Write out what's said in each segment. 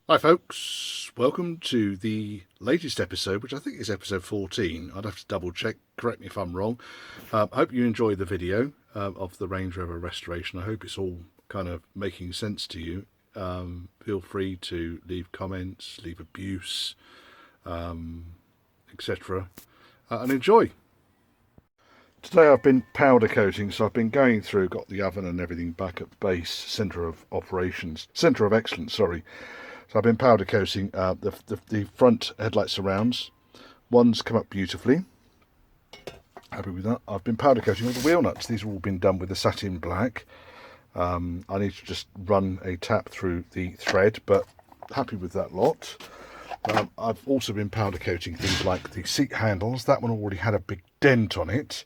Hi folks, welcome to the latest episode, which I think is episode 14. I'd have to double check, correct me if I'm wrong. I hope you enjoyed the video of the Range Rover restoration. I hope it's all kind of making sense to you. Feel free to leave comments, leave abuse, etc. And enjoy. Today I've been powder coating, so I've been going through, got the oven and everything back at base, centre of excellence, sorry. So I've been powder coating the front headlight surrounds. One's come up beautifully. Happy with that. I've been powder coating all the wheel nuts. These have all been done with the satin black. I need to just run a tap through the thread, but happy with that lot. I've also been powder coating things like the seat handles. That one already had a big dent on it.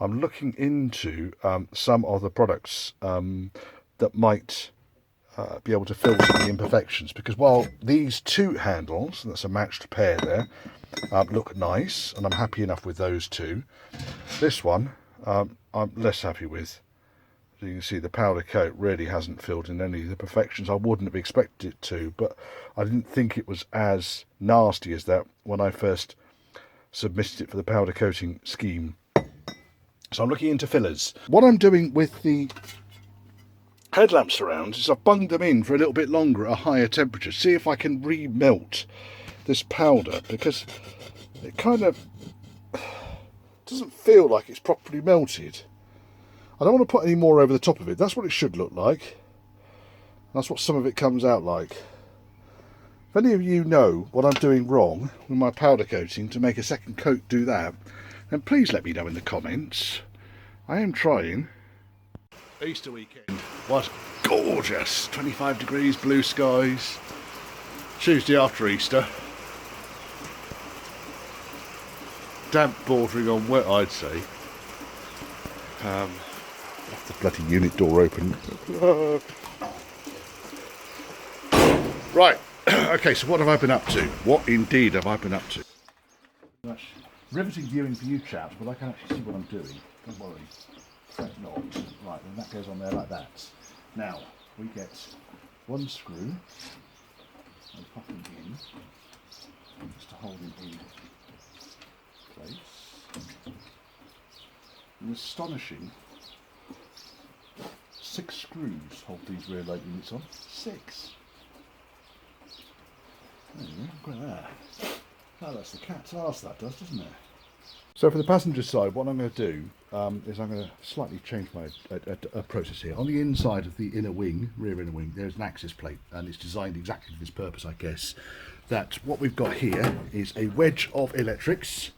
I'm looking into some of the products that might be able to filter the imperfections, because while these two handles, that's a matched pair there, look nice, and I'm happy enough with those two, this one I'm less happy with. As you can see, the powder coat really hasn't filled in any of the perfections. I wouldn't have expected it to, but I didn't think it was as nasty as that when I first submitted it for the powder coating scheme. So I'm looking into fillers. What I'm doing with the headlamp surrounds is I've bunged them in for a little bit longer at a higher temperature, see if I can remelt this powder, because it kind of doesn't feel like it's properly melted. I don't want to put any more over the top of it. That's what it should look like. That's what some of it comes out like. If any of you know what I'm doing wrong with my powder coating to make a second coat do that, then please let me know in the comments. I am trying. Easter weekend was gorgeous. 25 degrees, blue skies. Tuesday after Easter. Damp bordering on wet, I'd say. Left the bloody unit door open. Right, okay, so what have I been up to? What indeed have I been up to? That's riveting viewing for you chaps, but I can actually see what I'm doing. Don't worry. Fret not. Right, then that goes on there like that. Now, we get one screw and pop him in, just to hold him in place. And astonishing, 6 screws hold these rear light units on. 6. There you go, look at that. Oh, that's the cat's arse, that does, doesn't it? So for the passenger side, what I'm going to do is I'm going to slightly change my process here. On the inside of the inner wing, rear inner wing, there's an access plate, and it's designed exactly for this purpose, I guess. That what we've got here is a wedge of electrics,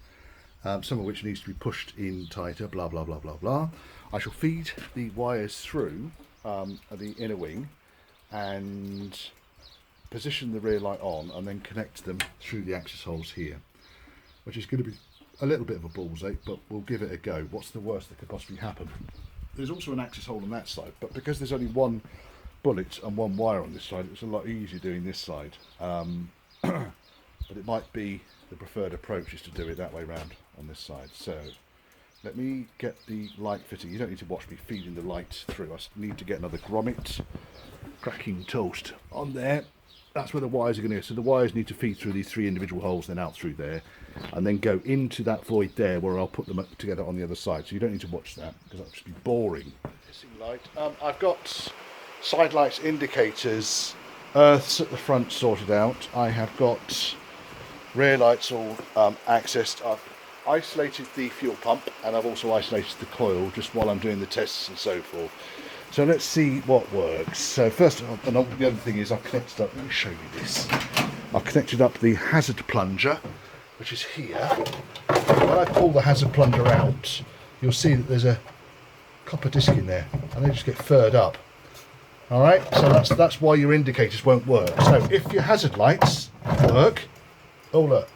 some of which needs to be pushed in tighter, blah, blah, blah, blah, blah. I shall feed the wires through the inner wing and position the rear light on, and then connect them through the access holes here, which is going to be a little bit of a ball's ache, but we'll give it a go. What's the worst that could possibly happen? There's also an access hole on that side, but because there's only one bullet and one wire on this side, it's a lot easier doing this side. But it might be the preferred approach is to do it that way round on this side. So let me get the light fitting. You don't need to watch me feeding the light through. I need to get another grommet, cracking toast on there. That's where the wires are going to go. So the wires need to feed through these 3 individual holes, then out through there, and then go into that void there where I'll put them together on the other side. So you don't need to watch that, because that would just be boring. Light. I've got side lights, indicators, earths at the front sorted out. I have got rear lights all accessed. I've isolated the fuel pump, and I've also isolated the coil just while I'm doing the tests and so forth. So let's see what works. So first of all, and the other thing is I've connected up, let me show you this. I've connected up the hazard plunger, which is here. When I pull the hazard plunger out, you'll see that there's a copper disc in there, and they just get furred up. Alright, so that's why your indicators won't work. So if your hazard lights work, oh look,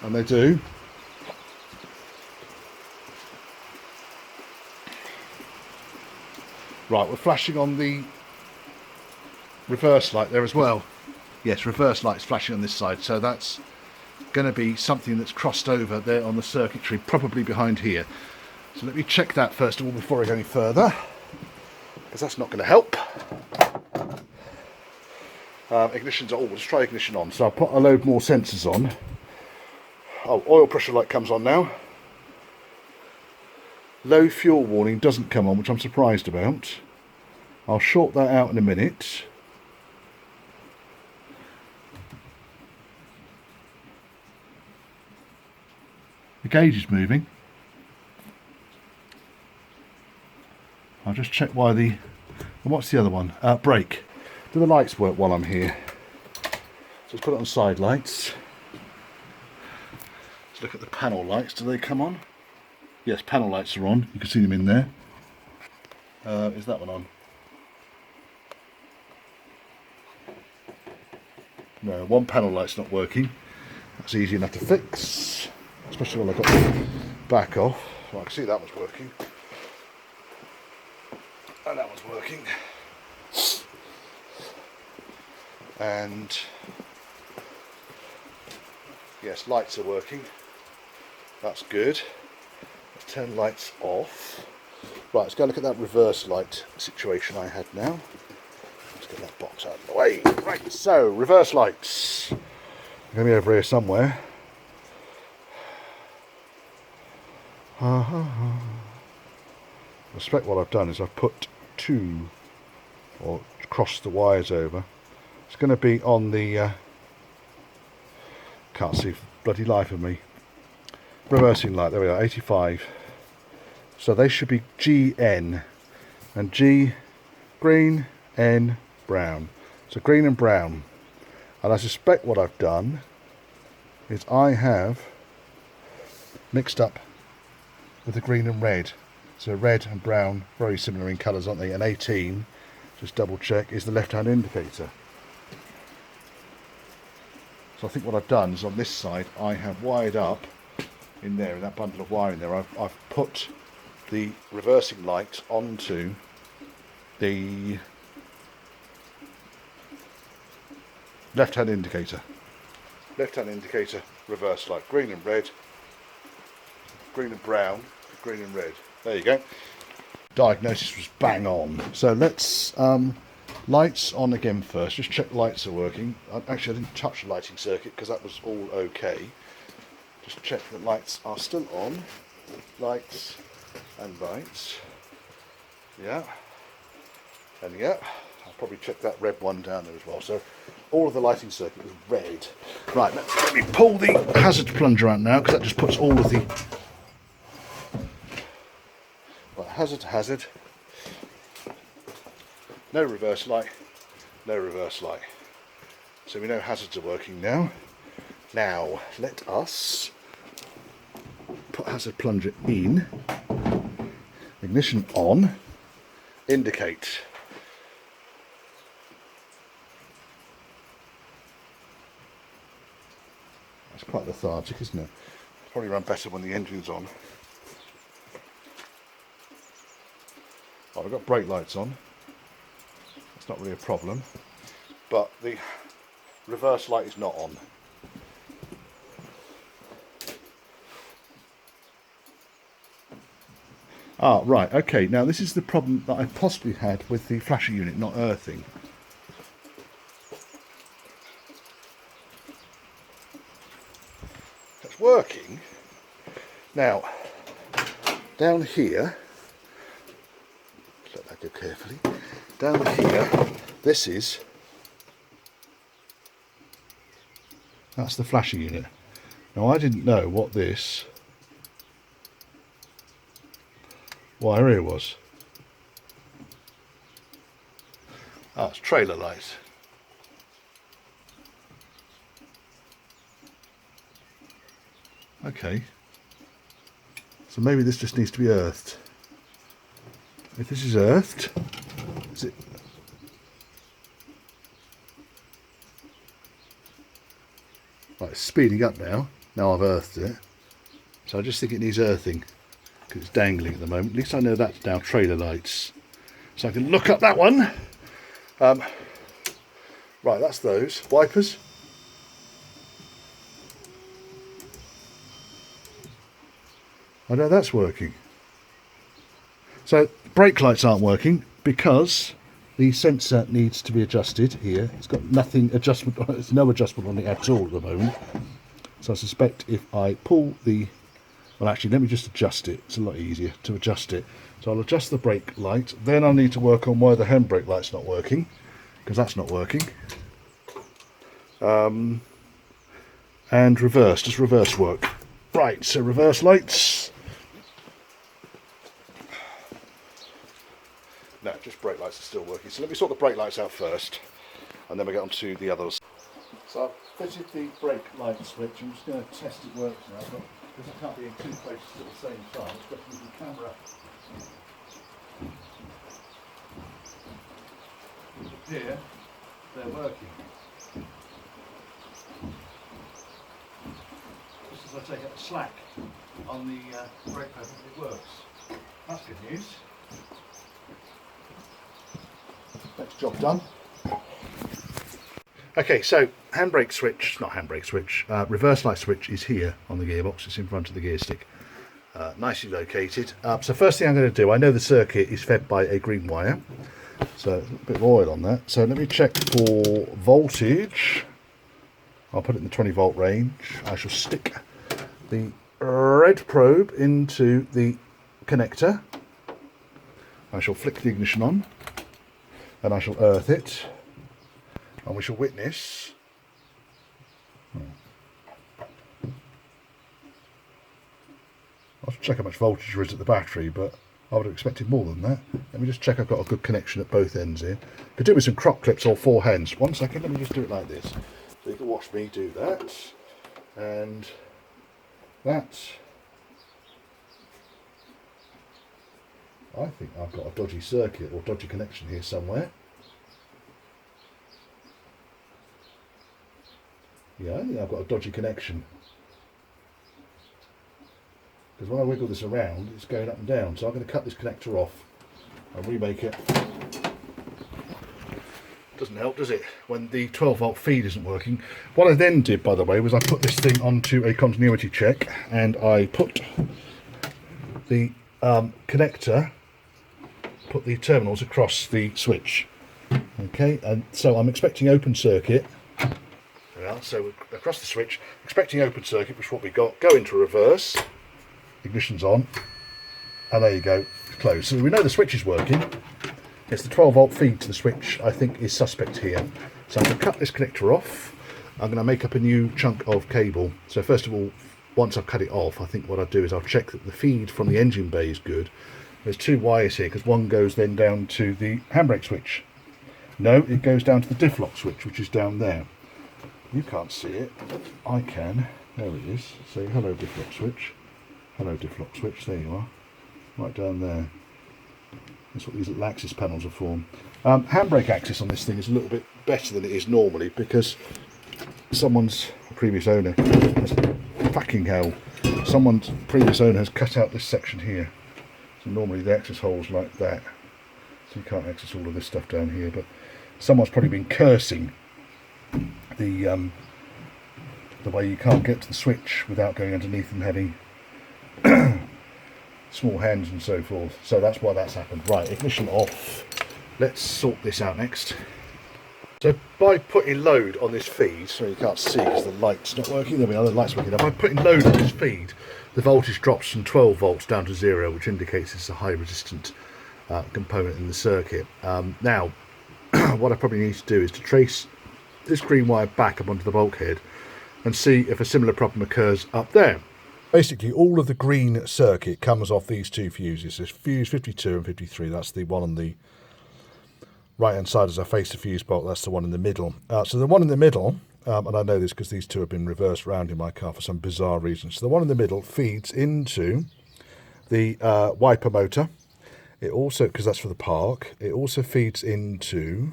and they do, right, we're flashing on the reverse light there as well. Yes, reverse light's flashing on this side, so that's going to be something that's crossed over there on the circuitry, probably behind here. So let me check that first of all before I go any further, because that's not going to help. Ignition's on. Oh, let's try ignition on. So I'll put a load more sensors on. Oh, oil pressure light comes on now. Low fuel warning doesn't come on, which I'm surprised about. I'll short that out in a minute. The gauge is moving. I'll just check why the... And what's the other one? Brake. Do the lights work while I'm here? So let's put it on side lights. Let's look at the panel lights. Do they come on? Yes, panel lights are on. You can see them in there. Is that one on? No, one panel light's not working. That's easy enough to fix, especially when I've got the back off. Well, I can see that one's working. And that one's working. And yes, lights are working. That's good. Let's turn lights off. Right, let's go look at that reverse light situation I had now. Let's get that box out of the way. Right, so reverse lights. They're going to be over here somewhere. I suspect what I've done is I've put two, or crossed the wires over. It's going to be on the, can't see for the bloody life of me. Reversing light, there we are, 85. So they should be GN, and G, green, N, brown. So green and brown. And I suspect what I've done is I have mixed up with the green and red. So red and brown, very similar in colours, aren't they? And 18, just double check, is the left-hand indicator. So I think what I've done is on this side, I have wired up in there, in that bundle of wire in there, I've put the reversing light onto the left-hand indicator. Left-hand indicator, reverse light, green and red, green and brown, green and red. There you go. Diagnosis was bang on. So let's lights on again first. Just check lights are working. Actually, I didn't touch the lighting circuit because that was all okay. Just check that lights are still on. Lights and lights. Yeah. And yeah. I'll probably check that red one down there as well. So all of the lighting circuit was red. Right, let me pull the hazard plunger out now, because that just puts all of the... Right, hazard to hazard. No reverse light. No reverse light. So we know hazards are working now. Now, let us put hazard plunger in. Ignition on. Indicate. That's quite lethargic, isn't it? Probably run better when the engine's on. Oh, I've got brake lights on. That's not really a problem. But the reverse light is not on. Ah, right, okay. Now this is the problem that I possibly had with the flasher unit not earthing. It's working. Now, down here, let that go carefully. Down here, that's the flasher unit. Now I didn't know what this wire here was. Ah, it's trailer light. Okay, so maybe this just needs to be earthed. If this is earthed, is it? Right, it's speeding up now. Now I've earthed it. So I just think it needs earthing, because it's dangling at the moment. At least I know that's now trailer lights. So I can look up that one. Right, that's those. Wipers. I know that's working. So brake lights aren't working because the sensor needs to be adjusted here. It's got nothing adjustment, there's no adjustment on it at all at the moment. So I suspect if I pull the, well actually let me just adjust it, it's a lot easier to adjust it. So I'll adjust the brake light, then I need to work on why the handbrake light's not working, because that's not working. And reverse, does reverse work? Right, so reverse lights. No, just brake lights are still working. So let me sort the brake lights out first, and then we get on to the others. So I've fitted the brake light switch. I'm just going to test it works now, but because I can't be in two places at the same time, especially with the camera. Here, they're working. Just as I take out the slack on the brake pedal, it works. That's good news. Next job done. Okay, so handbrake switch, not handbrake switch, reverse light switch is here on the gearbox. It's in front of the gear stick. Nicely located. So first thing I'm going to do, I know the circuit is fed by a green wire. So a bit of oil on that. So let me check for voltage. I'll put it in the 20 volt range. I shall stick the red probe into the connector. I shall flick the ignition on. And I shall earth it, and we shall witness. I'll check how much voltage there is at the battery, but I would have expected more than that. Let me just check I've got a good connection at both ends here. Could do it with some crop clips or four hands. 1 second, let me just do it like this. So you can watch me do that, and that. I think I've got a dodgy circuit or dodgy connection here somewhere. Yeah, I think I've got a dodgy connection. Because when I wiggle this around, it's going up and down. So I'm going to cut this connector off and remake it. Doesn't help, does it, when the 12 volt feed isn't working. What I then did, by the way, was I put this thing onto a continuity check, and I put the connector, put the terminals across the switch. Okay, and so I'm expecting open circuit. Well, so across the switch, expecting open circuit, which is what we got. Go into reverse, ignition's on, and there you go, closed. So we know the switch is working. It's the 12 volt feed to the switch I think is suspect here. So I'm going to cut this connector off. I'm going to make up a new chunk of cable. So first of all, once I've cut it off, I think what I'll do is I'll check that the feed from the engine bay is good. There's two wires here, because one goes then down to the handbrake switch. No, it goes down to the diff lock switch, which is down there. You can't see it, I can. There it is. Say hello diff lock switch. Hello diff lock switch, there you are. Right down there. That's what these little axis panels are for. Handbrake axis on this thing is a little bit better than it is normally, because someone's previous owner has, fucking hell, someone's previous owner has cut out this section here. So normally the access hole's like that. So you can't access all of this stuff down here, but someone's probably been cursing the way you can't get to the switch without going underneath and having small hands and so forth. So that's why that's happened. Right, ignition off. Let's sort this out next. So by putting load on this feed, so you can't see because the light's not working, there we are, the light's working now. By putting load on this feed, the voltage drops from 12 volts down to 0, which indicates it's a high resistant component in the circuit. Now, what I probably need to do is to trace this green wire back up onto the bulkhead and see if a similar problem occurs up there. Basically, all of the green circuit comes off these two fuses. There's fuse 52 and 53. That's the one on the right-hand side as I face the fuse bolt. That's the one in the middle. So the one in the middle, and I know this because these two have been reversed around in my car for some bizarre reason. So the one in the middle feeds into the wiper motor. It also, because that's for the park, it also feeds into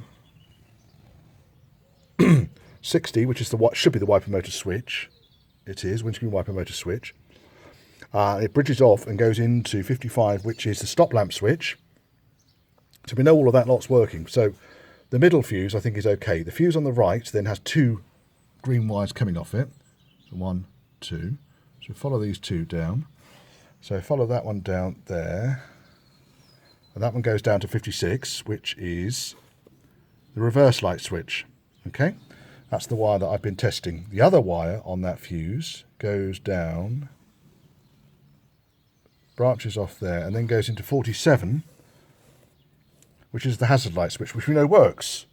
60, which is the what should be the wiper motor switch. It is windscreen wiper motor switch. It bridges off and goes into 55, which is the stop lamp switch. So we know all of that lot's working. So the middle fuse I think is okay. The fuse on the right then has two green wires coming off it. So 1, 2. So follow these two down. So follow that one down there. And that one goes down to 56, which is the reverse light switch. Okay, that's the wire that I've been testing. The other wire on that fuse goes down, branches off there, and then goes into 47, which is the hazard light switch, which we know works.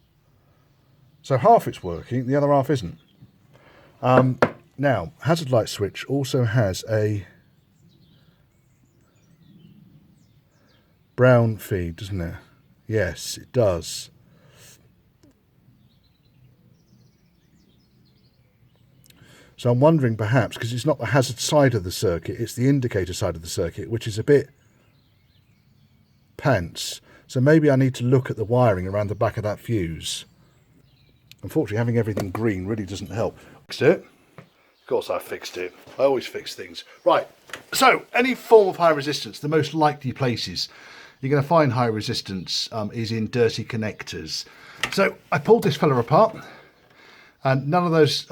So half it's working, the other half isn't. Now, hazard light switch also has a brown feed, doesn't it? Yes, it does. So I'm wondering perhaps, because it's not the hazard side of the circuit, it's the indicator side of the circuit, which is a bit pants. So maybe I need to look at the wiring around the back of that fuse. Unfortunately, having everything green really doesn't help. Fixed it. Of course I fixed it. I always fix things. Right, so any form of high resistance, the most likely places you're going to find high resistance is in dirty connectors. So I pulled this fella apart, and none of those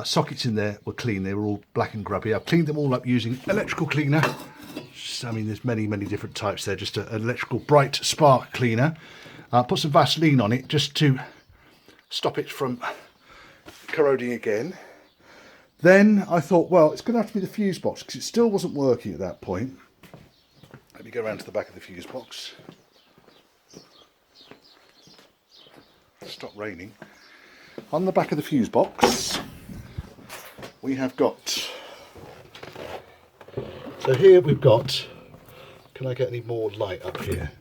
sockets in there were clean. They were all black and grubby. I've cleaned them all up using electrical cleaner. I mean, there's many different types there. Just an electrical bright spark cleaner. Put some Vaseline on it just to stop it from corroding again. Then I thought, well, it's going to have to be the fuse box, because it still wasn't working at that point. Let me go around to the back of the fuse box. Stop raining. On the back of the fuse box, we have got... So here we've got... Can I get any more light up here?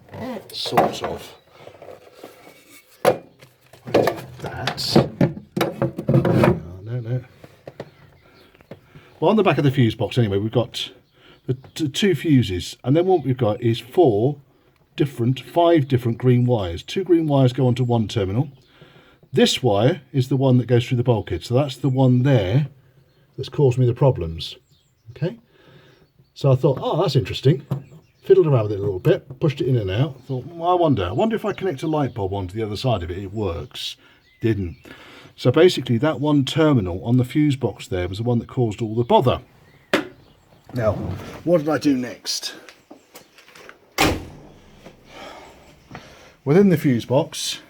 Sort of. That. No. Well, on the back of the fuse box anyway, we've got the two fuses, and then what we've got is five different green wires. Two green wires go onto one terminal. This wire is the one that goes through the bulkhead, so that's the one there that's caused me the problems. Okay, so I thought, oh, that's interesting. Fiddled around with it a little bit, pushed it in and out. Thought, well, I wonder if I connect a light bulb onto the other side of it, it works. Didn't. So basically that one terminal on the fuse box there was the one that caused all the bother. Now, what did I do next? Within the fuse box,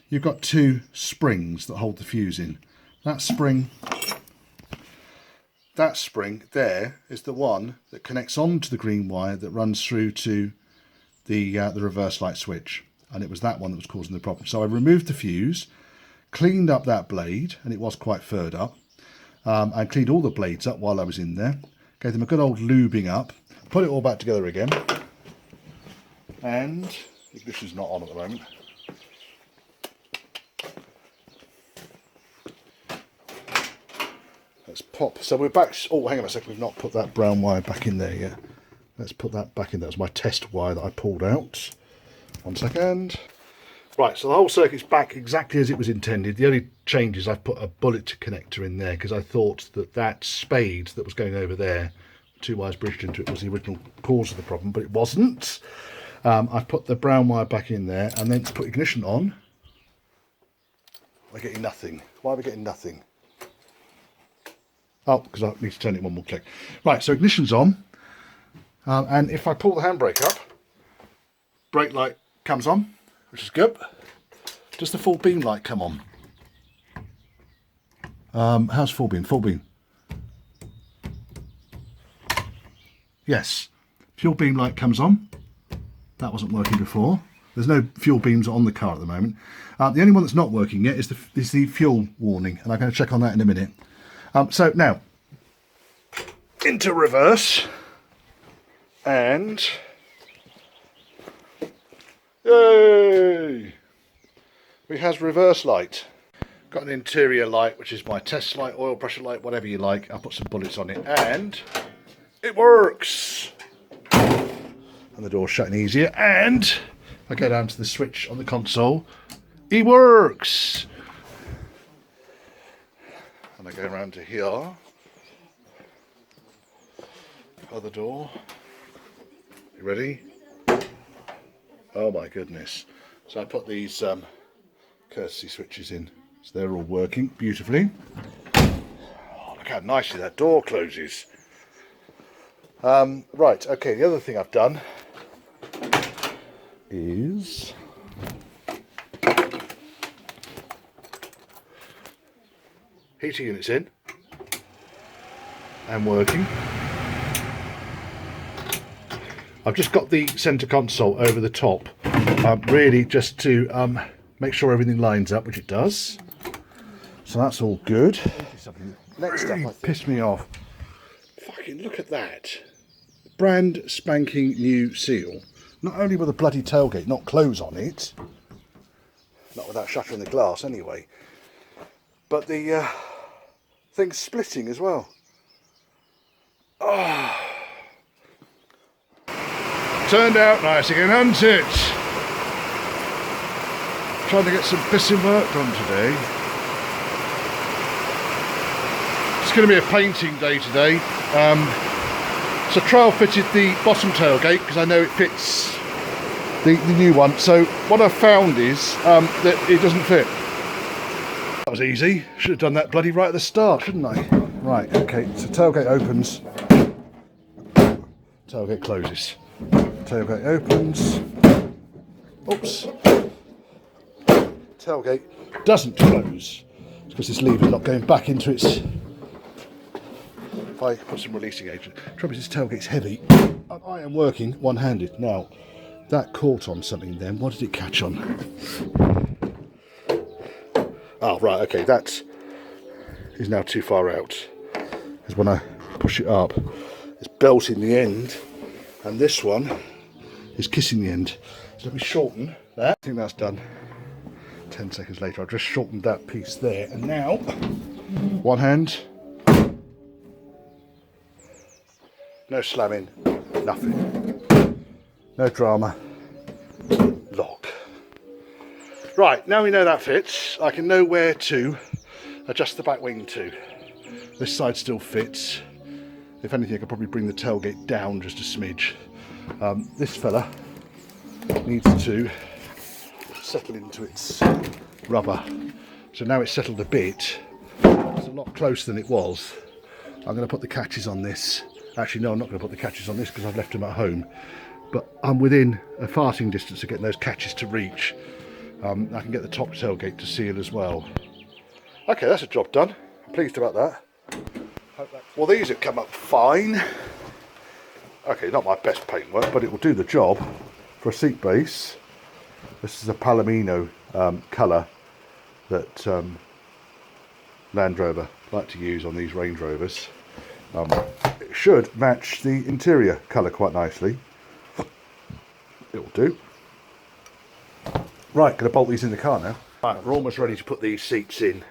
you've got two springs that hold the fuse in. That spring there is the one that connects onto the green wire that runs through to the reverse light switch, and it was that one that was causing the problem. So I removed the fuse, cleaned up that blade, and it was quite furred up. I cleaned all the blades up while I was in there, gave them a good old lubing up, put it all back together again, and the ignition's not on at the moment. Let's pop. So we're back. Oh, hang on a second. We've not put that brown wire back in there yet. Let's put that back in. That was my test wire that I pulled out. 1 second. Right, so the whole circuit's back exactly as it was intended. The only change is I've put a bullet connector in there because I thought that spade that was going over there, two wires bridged into it, was the original cause of the problem, but it wasn't. I've put the brown wire back in there, and then to put ignition on, we're getting nothing. Why are we getting nothing? Oh, because I need to turn it one more click. Right, so ignition's on, and if I pull the handbrake up, brake light comes on, which is good. Does the full beam light come on? How's full beam? Full beam. Yes, fuel beam light comes on. That wasn't working before. There's no fuel beams on the car at the moment. The only one that's not working yet is the fuel warning, and I'm going to check on that in a minute. So now, into reverse, and yay! We has reverse light. Got an interior light, which is my test light, oil pressure light, whatever you like. I'll put some bullets on it, and it works. And the door's shutting easier, and I go down to the switch on the console, it works. And I go around to here, other door. You ready? Oh my goodness. So I put these courtesy switches in, so they're all working beautifully. Oh, look how nicely that door closes. Right, okay, the other thing I've done is Heater unit's in and working. I've just got the centre console over the top, really just to make sure everything lines up, which it does. So that's all good. Next really pissed me off. Fucking look at that. Brand spanking new seal. Not only with a bloody tailgate not close on it, not without shattering the glass anyway, but the thing's splitting as well. Oh. Turned out nice again, hasn't it? Trying to get some pissing work done today. It's going to be a painting day today. So trial fitted the bottom tailgate because I know it fits the new one. So what I've found is that it doesn't fit. That was easy. Should have done that bloody right at the start, shouldn't I? Right, okay, so tailgate opens. Tailgate closes. Tailgate opens. Oops. Tailgate doesn't close. It's because this lever's not going back into its... If I put some releasing agent. Trouble is this tailgate's heavy. And I am working one-handed. Now, that caught on something then. What did it catch on? Oh, right, okay, that is now too far out. Because when I push it up, it's belting the end. And this one is kissing the end. So let me shorten that. I think that's done. 10 seconds later, I've just shortened that piece there. And now, one hand. No slamming, nothing. No drama. Lock. Right, now we know that fits, I can know where to adjust the back wing to. This side still fits. If anything, I could probably bring the tailgate down just a smidge. This fella needs to settle into its rubber. So now it's settled a bit. It's a lot closer than it was. I'm going to put the catches on this. Actually, no, I'm not going to put the catches on this because I've left them at home. But I'm within a farting distance of getting those catches to reach. I can get the top tailgate to seal as well. Okay, that's a job done. I'm pleased about that. Well, these have come up fine. Okay, not my best paintwork, but it will do the job. For a seat base, this is a Palomino colour that Land Rover like to use on these Range Rovers. It should match the interior colour quite nicely. It will do. Right, going to bolt these in the car now. Right, we're almost ready to put these seats in.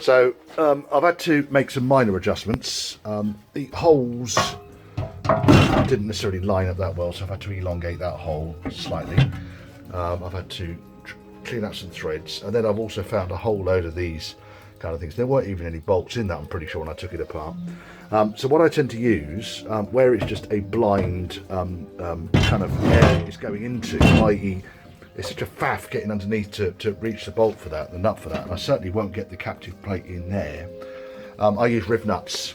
So I've had to make some minor adjustments. The holes didn't necessarily line up that well, so I've had to elongate that hole slightly. I've had to clean out some threads, and then I've also found a whole load of these kind of things. There weren't even any bolts in that, I'm pretty sure, when I took it apart. So what I tend to use, where it's just a blind kind of air it's going into, i.e. it's such a faff getting underneath to reach the bolt for that, the nut for that, and I certainly won't get the captive plate in there. I use riv nuts.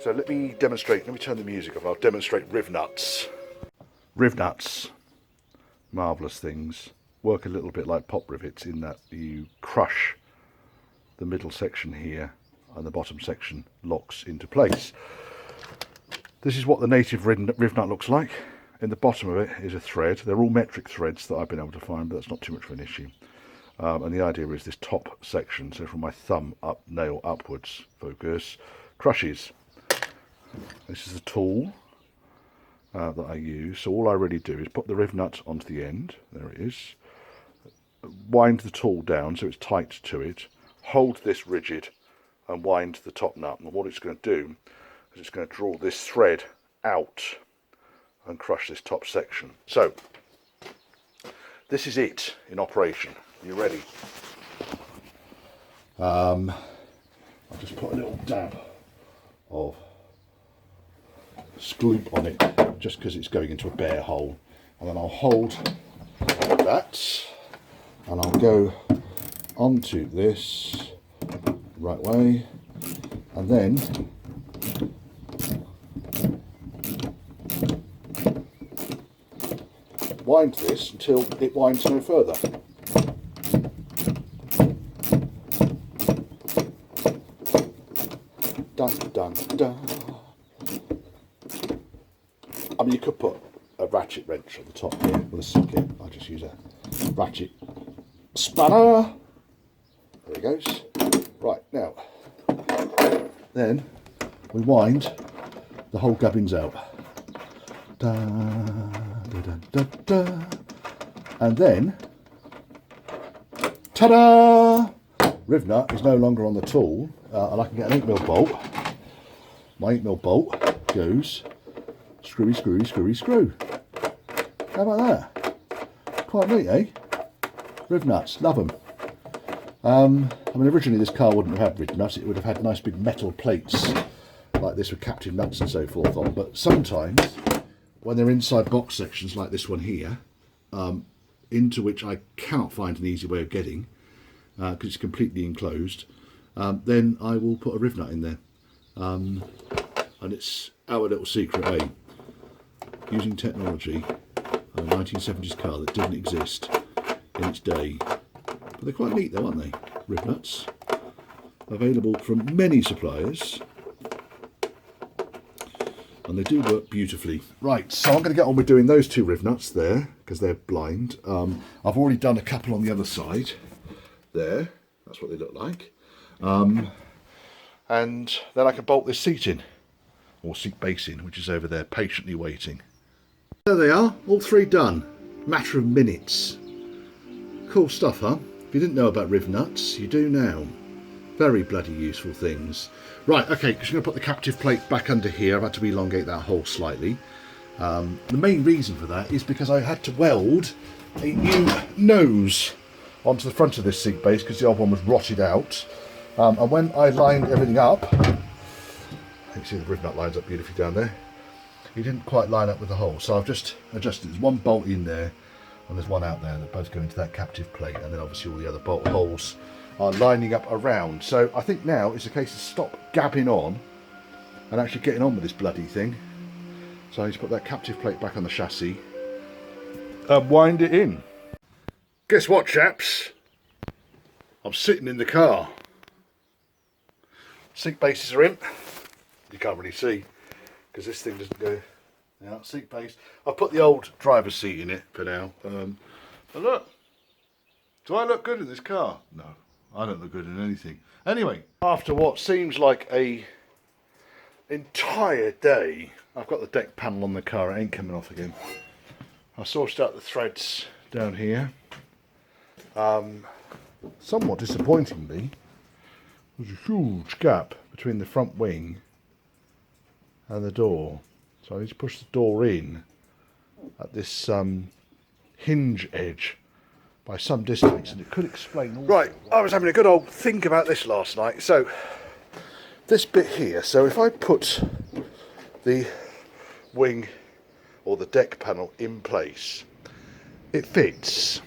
So let me demonstrate, let me turn the music off, I'll demonstrate riv nuts. Riv nuts, marvellous things, work a little bit like pop rivets in that you crush the middle section here and the bottom section locks into place. This is what the native riv nut looks like. In the bottom of it is a thread. They're all metric threads that I've been able to find, but that's not too much of an issue. And the idea is this top section, so from my thumb up, nail upwards, focus, crushes. This is a tool that I use. So all I really do is put the riv nut onto the end. There it is. Wind the tool down so it's tight to it. Hold this rigid and wind the top nut. And what it's going to do is it's going to draw this thread out and crush this top section. So this is it in operation. You ready? I'll just put a little dab of Skloop on it just because it's going into a bare hole, and then I'll hold that and I'll go onto this right way, and then wind this until it winds no further. Dun, dun, dun. I mean, you could put a ratchet wrench on the top here with a socket. I'll just use a ratchet spanner. There it goes. Right, now, then we wind the whole gubbins out. Da, da, da, da, da. And then, ta-da! Riv nut is no longer on the tool, and I can get an 8mm bolt. My 8mm bolt goes screwy, screwy, screwy, screw. How about that? Quite neat, eh? Riv nuts, love them. I mean, originally this car wouldn't have had riv nuts. It would have had nice big metal plates like this with captive nuts and so forth on. But sometimes, when they're inside box sections like this one here, into which I cannot find an easy way of getting, because it's completely enclosed, then I will put a riv nut in there. And it's our little secret, eh? Using technology on a 1970s car that didn't exist in its day. But they're quite neat though, aren't they? Riv nuts. Available from many suppliers. And they do work beautifully. Right, so I'm going to get on with doing those two riv nuts there, because they're blind. I've already done a couple on the other side. There, that's what they look like. And then I can bolt this seat in, or seat base in, which is over there, patiently waiting. There they are, all three done. Matter of minutes. Cool stuff, huh? If you didn't know about riv nuts, you do now. Very bloody useful things. Right, okay, just going to put the captive plate back under here. I've had to elongate that hole slightly. The main reason for that is because I had to weld a new nose onto the front of this seat base because the old one was rotted out. And when I lined everything up, you can see the riv nut lines up beautifully down there. It didn't quite line up with the hole, so I've just adjusted. There's one bolt in there and there's one out there that both go into that captive plate, and then obviously all the other bolt holes are lining up around. So I think now it's a case of stop gabbing on and actually getting on with this bloody thing. So I need to put that captive plate back on the chassis and wind it in. Guess what, chaps? I'm sitting in the car. Seat bases are in. You can't really see because this thing doesn't go out. Seat base. I've put the old driver's seat in it for now. But look, do I look good in this car? No, I don't look good in anything. Anyway, after what seems like a entire day, I've got the deck panel on the car. It ain't coming off again. I sorted out the threads down here. Somewhat disappointingly, there's a huge gap between the front wing and the door. So I need to push the door in at this hinge edge by some distance, and it could explain all. Right, I was having a good old think about this last night. So this bit here, so if I put the wing or the deck panel in place, it fits.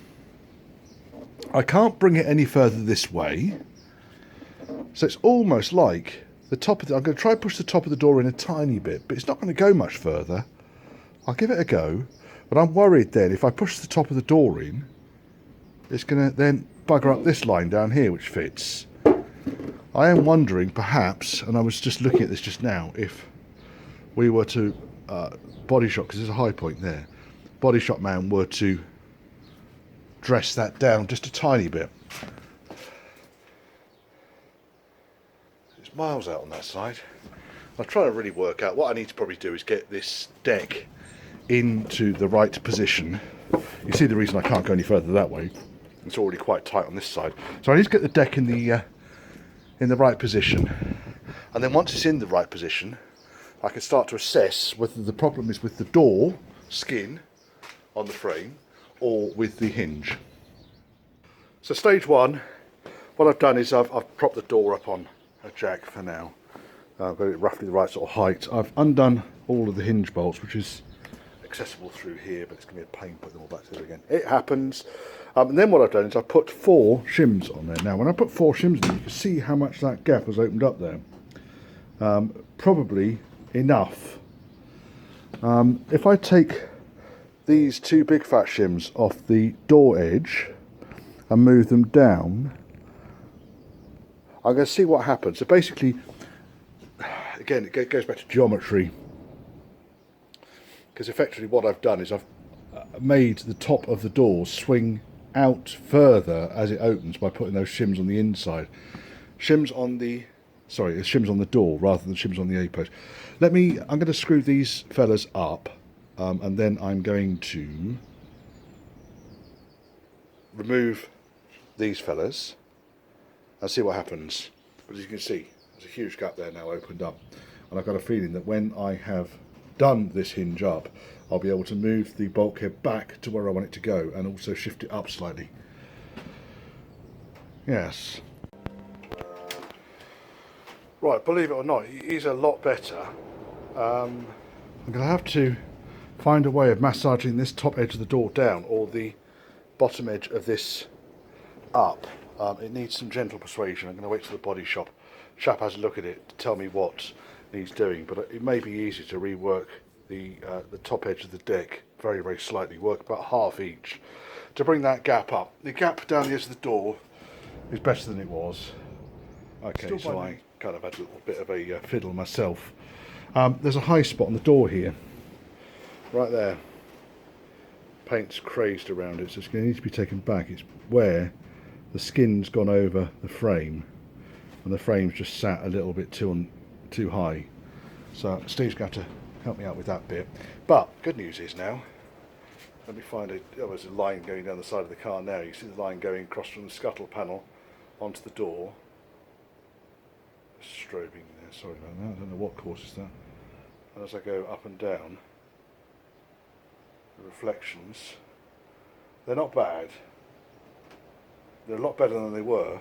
I can't bring it any further this way, so it's almost like the top of the, I'm going to try and push the top of the door in a tiny bit, but it's not going to go much further. I'll give it a go, but I'm worried then if I push the top of the door in, it's going to then bugger up this line down here which fits. I am wondering perhaps, and I was just looking at this just now, if we were to body shop, because there's a high point there, body shop man were to dress that down just a tiny bit. It's miles out on that side. I'm trying to really work out what I need to probably do is get this deck into the right position. You see the reason I can't go any further that way. It's already quite tight on this side. So I need to get the deck in the right position. And then once it's in the right position, I can start to assess whether the problem is with the door skin on the frame or with the hinge. So stage one, what I've done is I've propped the door up on a jack for now. I've got it roughly the right sort of height. I've undone all of the hinge bolts, which is accessible through here, but it's going to be a pain putting them all back together again. It happens. And then what I've done is I've put 4 shims on there. Now when I put 4 shims in, you can see how much that gap has opened up there. Probably enough. If I take these 2 big fat shims off the door edge and move them down, I'm going to see what happens. So basically, again, it goes back to geometry, because effectively what I've done is I've made the top of the door swing out further as it opens by putting those shims on the inside. Shims on the door rather than shims on the A-post. I'm going to screw these fellas up, and then I'm going to remove these fellas and see what happens. But as you can see, there's a huge gap there now opened up, and I've got a feeling that when I have done this hinge up, I'll be able to move the bulkhead back to where I want it to go and also shift it up slightly. Yes. Right, believe it or not, it is a lot better. I'm going to have to find a way of massaging this top edge of the door down, or the bottom edge of this up. It needs some gentle persuasion. I'm going to wait till the body shop chap has a look at it to tell me what needs doing, but it may be easy to rework the top edge of the deck very, very slightly, work about half each to bring that gap up. The gap down the edge of the door is better than it was. Okay, so I kind of had a little bit of a fiddle myself. There's a high spot on the door here, right there. Paint's crazed around it, so it's going to need to be taken back. It's where the skin's gone over the frame, and the frame's just sat a little bit too high. So Steve's going to have to help me out with that bit. But good news is now, let me find there's a line going down the side of the car now. You see the line going across from the scuttle panel onto the door. Strobing there, sorry about that, I don't know what causes that. And as I go up and down, the reflections, they're not bad. They're a lot better than they were.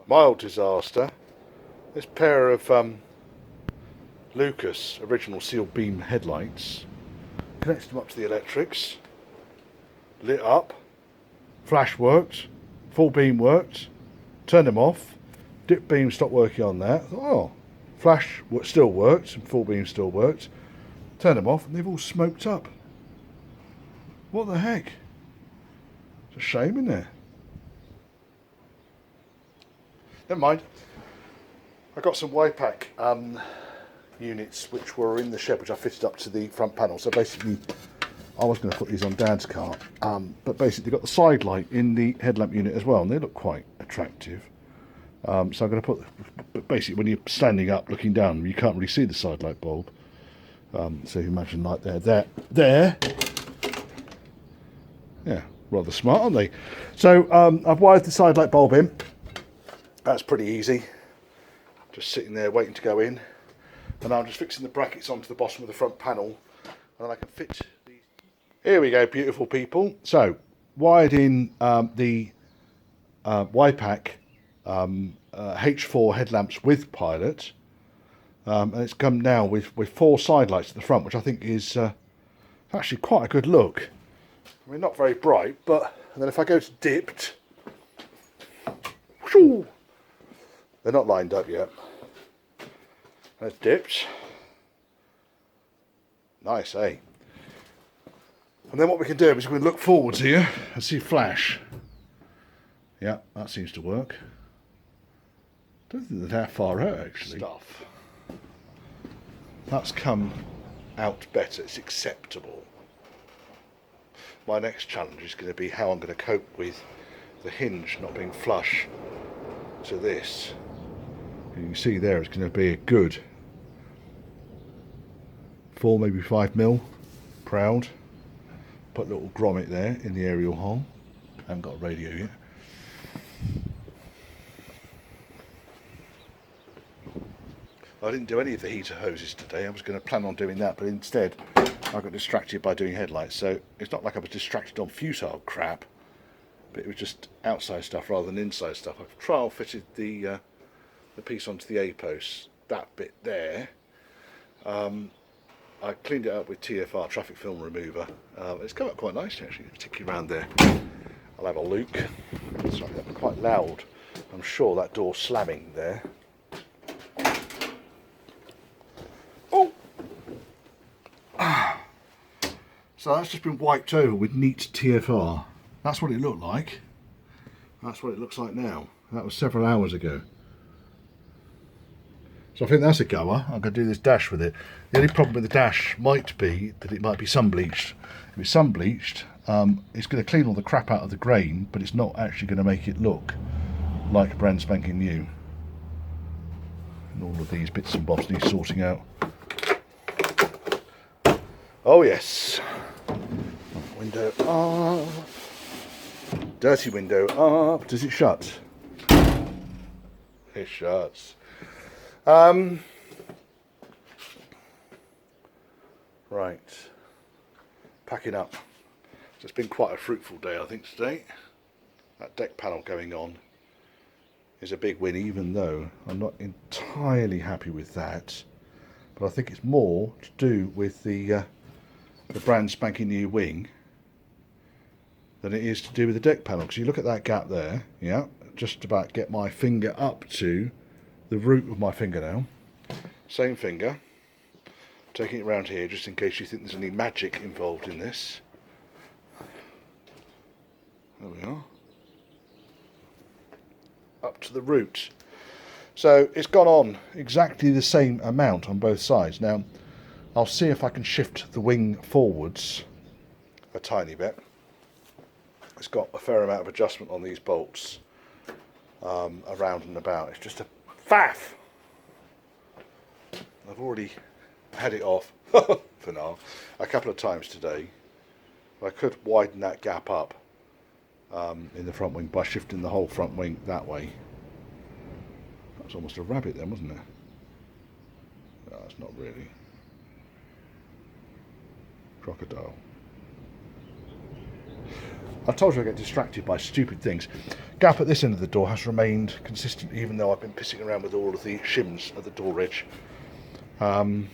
Mild disaster. This pair of Lucas original seal beam headlights, connected them up to the electrics, lit up, flash worked, full beam worked, turned them off, dip beam stopped working on that. Oh, flash still worked and full beam still worked, turned them off and they've all smoked up. What the heck? It's a shame, isn't it? Never mind. I got some Y-Pack units which were in the shed, which I fitted up to the front panel. So basically, I was going to put these on Dad's car, but basically got the side light in the headlamp unit as well, and they look quite attractive. So I'm going to put, basically when you're standing up looking down, you can't really see the side light bulb. So you imagine like there. Yeah, rather smart, aren't they? So I've wired the side light bulb in. That's pretty easy. Just sitting there waiting to go in. And I'm just fixing the brackets onto the bottom of the front panel, and then I can fit these. Here we go, beautiful people. So wired in the Y-Pack H4 headlamps with pilot, and it's come now with 4 side lights at the front, which I think is actually quite a good look. I mean, not very bright, but and then if I go to dipped, whoosh, they're not lined up yet. There's dips. Nice, eh? And then what we can do is we can look forwards here and see flash. Yeah, that seems to work. Don't think they're that far out actually. Stuff. That's come out better. It's acceptable. My next challenge is going to be how I'm going to cope with the hinge not being flush to this. You can see there it's going to be a good 4, maybe 5 mil proud. Put a little grommet there in the aerial hole. I haven't got a radio yet. I didn't do any of the heater hoses today. I was going to plan on doing that, but instead I got distracted by doing headlights. So it's not like I was distracted on futile crap, but it was just outside stuff rather than inside stuff. I've trial fitted the piece onto the A-post, that bit there. I cleaned it up with TFR, traffic film remover. It's come up quite nicely actually, particularly around there. I'll have a look. Sorry, that'd be quite loud. I'm sure that door slamming there. Oh! So that's just been wiped over with neat TFR. That's what it looked like. That's what it looks like now. That was several hours ago. So I think that's a goer. I'm going to do this dash with it. The only problem with the dash might be that it might be sun bleached. If it's sun bleached, it's going to clean all the crap out of the grain, but it's not actually going to make it look like brand spanking new. And all of these bits and bobs need sorting out. Oh yes. Window up. Dirty window up. Does it shut? It shuts. Right. Packing up. So it's been quite a fruitful day, I think, today. That deck panel going on is a big win, even though I'm not entirely happy with that. But I think it's more to do with the brand spanking new wing than it is to do with the deck panel. Because you look at that gap there, yeah, just about get my finger up to the root of my fingernail. Same finger. Taking it around here just in case you think there's any magic involved in this. There we are. Up to the root. So it's gone on exactly the same amount on both sides. Now I'll see if I can shift the wing forwards a tiny bit. It's got a fair amount of adjustment on these bolts around and about. It's just a faff. I've already had it off for now a couple of times today. I could widen that gap up in the front wing by shifting the whole front wing that way. That was almost a rabbit then, wasn't it? No, it's not really. Crocodile. I told you I get distracted by stupid things. Gap at this end of the door has remained consistent even though I've been pissing around with all of the shims at the door edge. I'm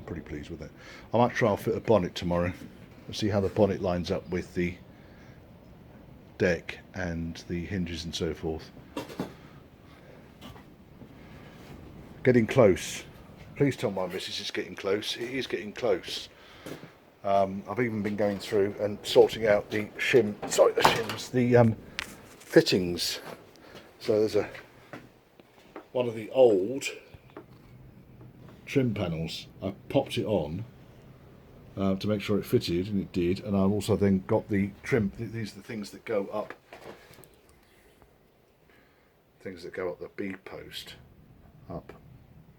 pretty pleased with it. I might try and fit a bonnet tomorrow and see how the bonnet lines up with the deck and the hinges and so forth. Getting close. Please tell my missus it's getting close. It is getting close. I've even been going through and sorting out the fittings. So there's one of the old trim panels. I popped it on to make sure it fitted, and it did. And I've also then got the trim. These are the things that go up. Things that go up the B post, up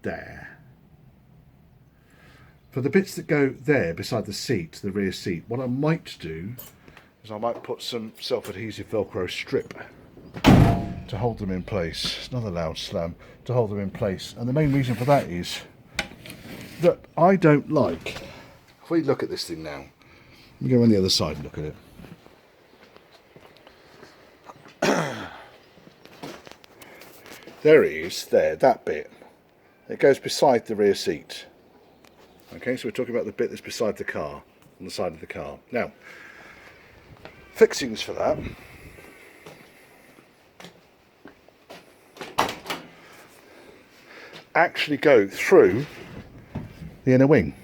there. For the bits that go there beside the seat, the rear seat, what I might do is I might put some self-adhesive Velcro strip to hold them in place. It's another loud slam. To hold them in place. And the main reason for that is that I don't like, if we look at this thing now, let me go on the other side and look at it. There it is, there, that bit. It goes beside the rear seat. Okay, so we're talking about the bit that's beside the car, on the side of the car. Now, fixings for that. Actually go through the inner wing.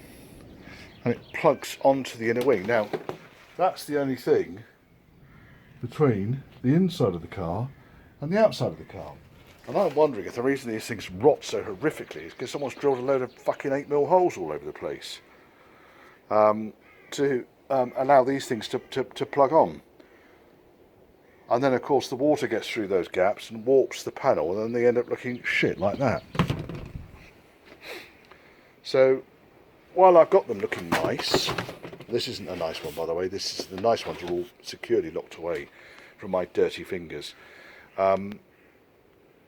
And it plugs onto the inner wing. Now, that's the only thing between the inside of the car and the outside of the car. And I'm wondering if the reason these things rot so horrifically is because someone's drilled a load of fucking 8mm holes all over the place to allow these things to plug on. And then of course the water gets through those gaps and warps the panel, and then they end up looking shit like that. So while I've got them looking nice, this isn't a nice one by the way, the nice ones are all securely locked away from my dirty fingers.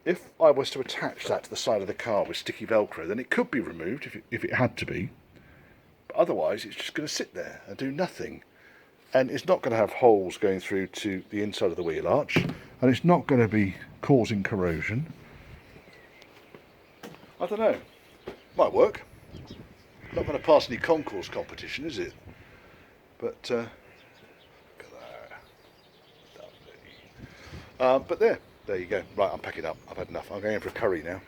If I was to attach that to the side of the car with sticky Velcro, then it could be removed if it had to be. But otherwise, it's just going to sit there and do nothing. And it's not going to have holes going through to the inside of the wheel arch. And it's not going to be causing corrosion. I don't know. Might work. Not going to pass any concourse competition, is it? But, look at that. Lovely. But there you go. Right, I'm packing up. I've had enough. I'm going in for a curry now.